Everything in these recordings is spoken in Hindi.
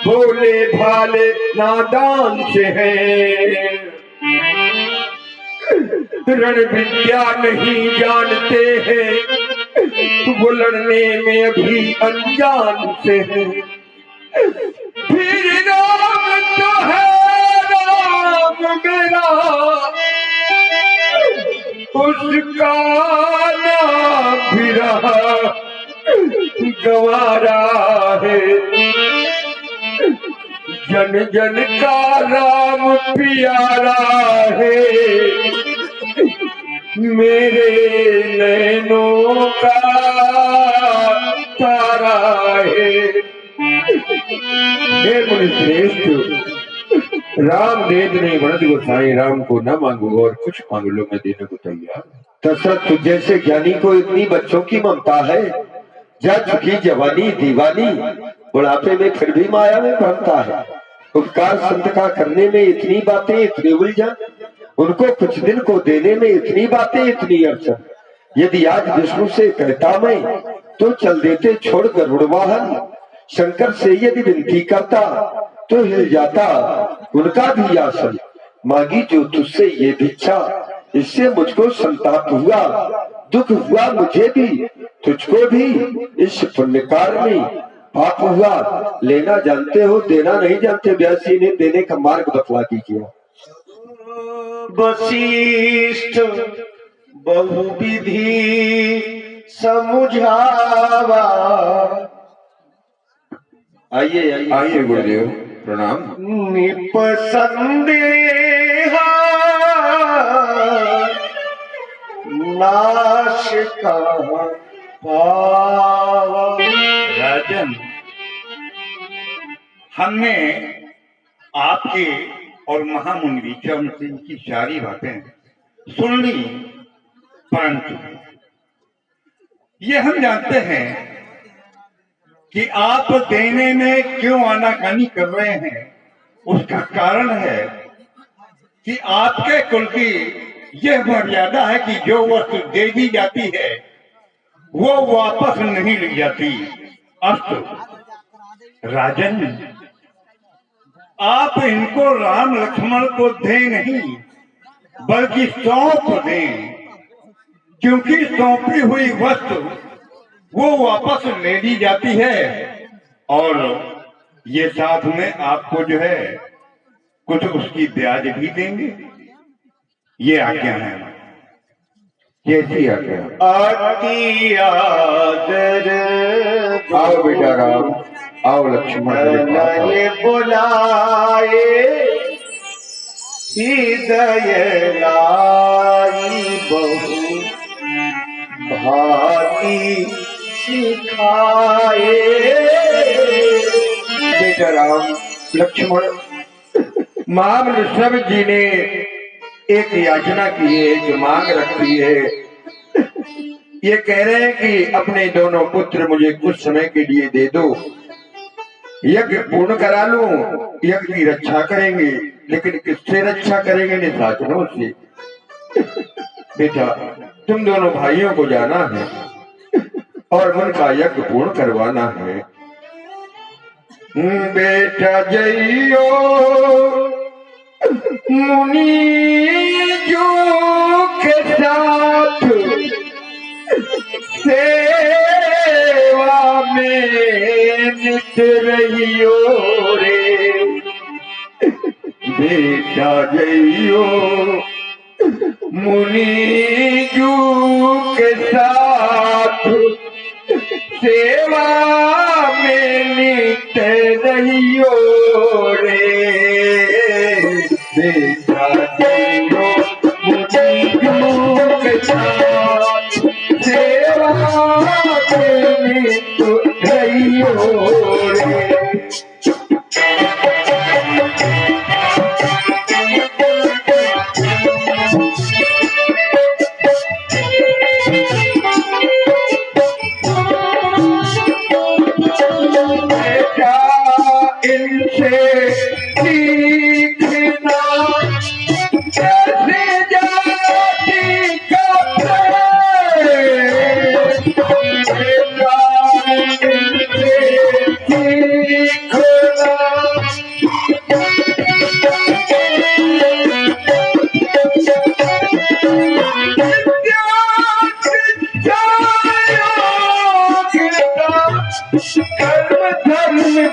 भोले भाले नादान से हैं, रण विद्या नहीं जानते हैं, वो लड़ने में अभी अनजान से हैं। फिर राम तो है राम मेरा, उसका नाम भी रहा गवारा है। जन जन का राम प्यारा है, मेरे नैनों का तारा है। हे मुनि श्रेष्ठ, राम दे नहीं बनत गोसाई, राम को न मांगो और कुछ मांग लो, मैं देने को तैयार। दशरथ, तुझ जैसे ज्ञानी को इतनी बच्चों की ममता है। जा चुकी जवानी दीवानी, बुढ़ापे में फिर भी माया में भरता है। उपकार संत का करने में इतनी बातें, इतनी उलझन, उनको कुछ दिन को देने में इतनी बातें, इतनी अड़चन। यदि आज विष्णु से कहता मैं, तो चल देते छोड़ गरुड़ वाहन। शंकर से यदि विनती करता, तो हिल जाता उनका भी आसन। मांगी जो तुझसे ये भिक्षा, इससे मुझको संताप हुआ, दुख हुआ मुझे भी, तुझको भी। इस पुण्यकार में पाप हुआ। लेना जानते हो, देना नहीं जानते। व्यासी ने देने का मार्ग बतला दीजिए। वशिष्ठ बहुविधि समुझावा। आइए आइए आइए गुरुदेव, प्रणाम। निपसंदेह नाश का पावा। राजन, हमने आपके और महामुनि विक्रम सिंह की सारी बातें सुन ली, परंतु ये हम जानते हैं कि आप देने में क्यों आनाकानी कर रहे हैं। उसका कारण है कि आपके कुल की यह मर्यादा है कि जो वस्तु दे दी जाती है वो वापस नहीं ली जाती। अस्तु राजन, आप इनको राम लक्ष्मण को दे नहीं बल्कि सौंप दें, क्योंकि सौंपी हुई वस्तु वो वापस ले ली जाती है और ये साथ में आपको जो है कुछ उसकी ब्याज भी देंगे। ये आज्ञा है। कैसी आज्ञा? अति आदर आओ बेटा राम, आओ लक्ष्मण। नये बुलाए हृदय लाई, बहु भांति सिखाए। बेटा राम, लक्ष्मण, महामनुष्य जी ने एक याचना की है, एक मांग रखी है। ये कह रहे हैं कि अपने दोनों पुत्र मुझे कुछ समय के लिए दे दो, यज्ञ पूर्ण करा लूं, यज्ञ की रक्षा करेंगे। लेकिन किससे रक्षा करेंगे? निशाचरों से। बेटा, तुम दोनों भाइयों को जाना है और मन का यज्ञ पूर्ण करवाना है। बेटा जइयो मुनि जो के साथ, सेवा में नित रहियो रे। बेटा जइयो मुनि जो के साथ, सेवा में नित रहियो रे। बेटा जइयो मुनि जो के साथ, सेवा में नित रहियो रे। सीखना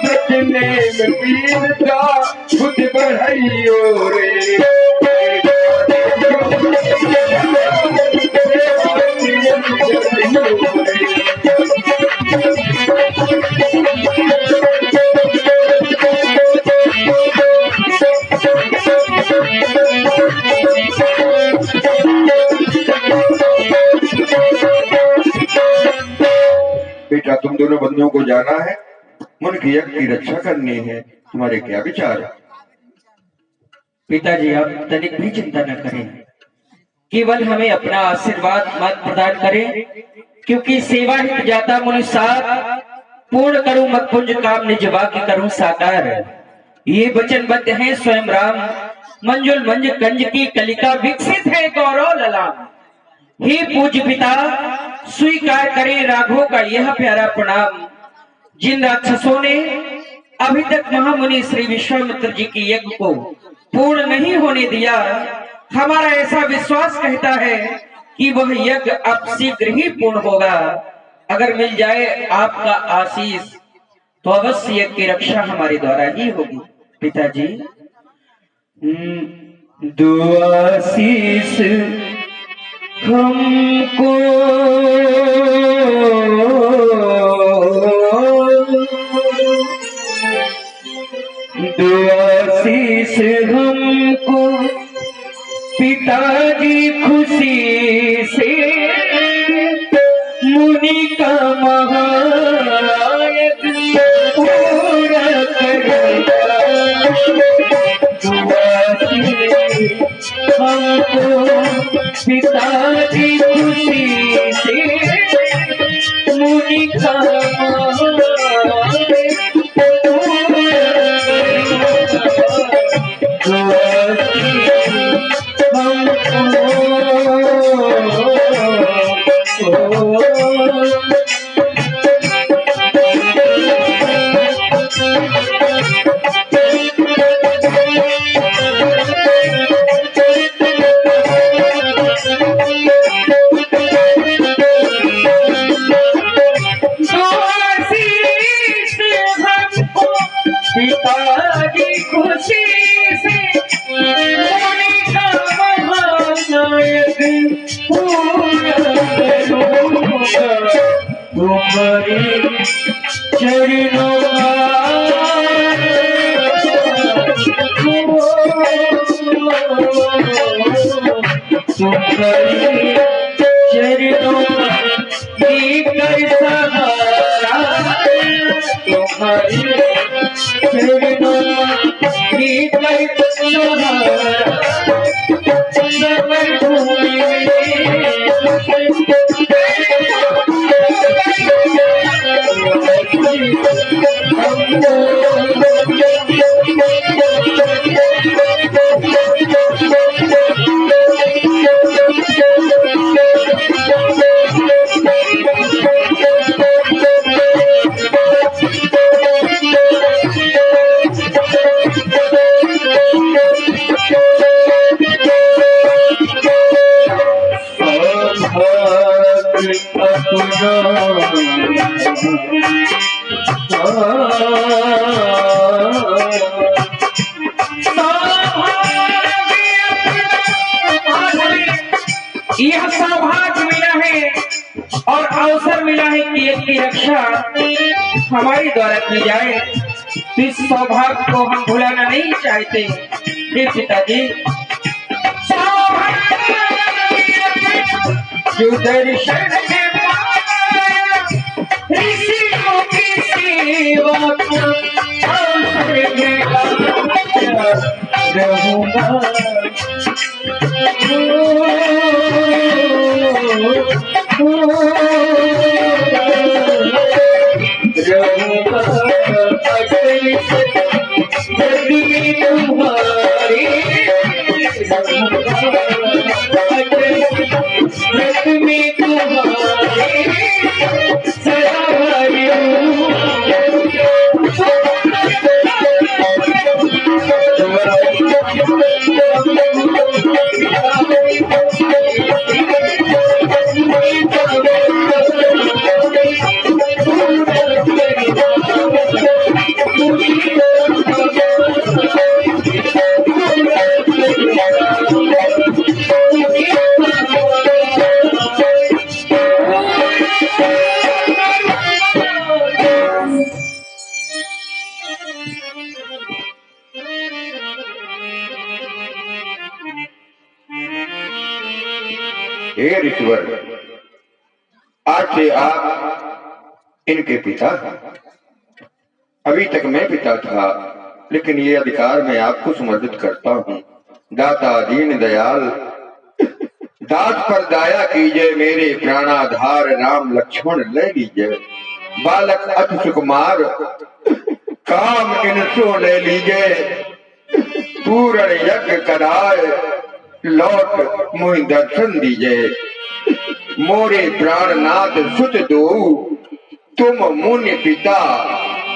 सजने में पीर था खुद बढ़ाइयो रे। बेटा तुम दोनों बंधुओं को जाना है, मन की यज्ञ की रक्षा करनी है, तुम्हारे क्या विचार है? पिताजी आप तनिक भी चिंता न करें, केवल हमें अपना आशीर्वाद मत प्रदान करें, क्योंकि सेवा हित जाता मुनि साथ पूर्ण करूं मत पुंज काम निज वाक्य करूं साकार। ये वचनबद्ध है स्वयं राम, मंजुल मंज कंज की कलिका विकसित है गौरव ललाम। हे पूज्य पिता स्वीकार करें राघव का यह प्यारा प्रणाम। जिन राक्षसों ने अभी तक महामुनि श्री विश्वामित्र जी की यज्ञ को पूर्ण नहीं होने दिया, हमारा ऐसा विश्वास कहता है कि वह यज्ञ अब शीघ्र ही पूर्ण होगा। अगर मिल जाए आपका आशीष तो अवश्य यज्ञ की रक्षा हमारे द्वारा ही होगी। पिताजी दो आशीष हमको दो आशीष हमको पिताजी खुशी से मुनि का महायज्ञ पूरा करेगा। हमको पिताजी खुशी से मुनि का पिताजी खुशी से मुनि का महायज्ञ पूरा करूंगा। तुम्हारे चरणों तुम्हारे चरणों देकर सहारा, तुम्हारे चरणों देकर सहारा समर भूमि यह सौभाग्य मिला है और अवसर मिला है कि इसकी रक्षा हमारे द्वारा की जाए। इस सौभाग्य को हम भुलाना नहीं चाहते। हे पिताजी जो दर्शन के ऋषियों की सेवा अवसर मिला रहूंगा। हे ऋषिवर, आज से आप इनके पिता हैं। अभी तक मैं पिता था, लेकिन ये अधिकार मैं आपको समर्पित करता हूँ। दाता दीन दयाल, दास पर दया कीजिए, मेरे प्राणाधार राम लक्ष्मण ले लीजिए। बालक अति सुकुमार, काम इनसो ले लीजिए। पूर्ण यज्ञ कराए, लौट मुझे दर्शन दीजिए। मोरे प्राणनाथ सुत दो, तुम मुनि पिता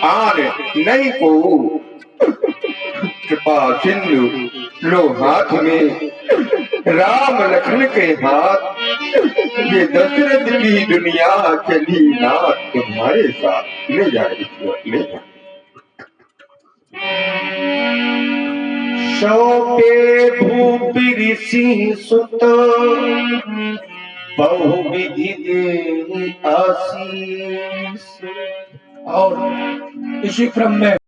आन नहीं को। कृपा सिंधु लो हाथ में, राम लखन के हाथ। ये दशरथ की दुनिया चली नाथ तुम्हारे साथ। ले जाए ले जाए। शोभे भूपि ऋषि सुत, बहुविधि दे आशीष। और इसी क्रम में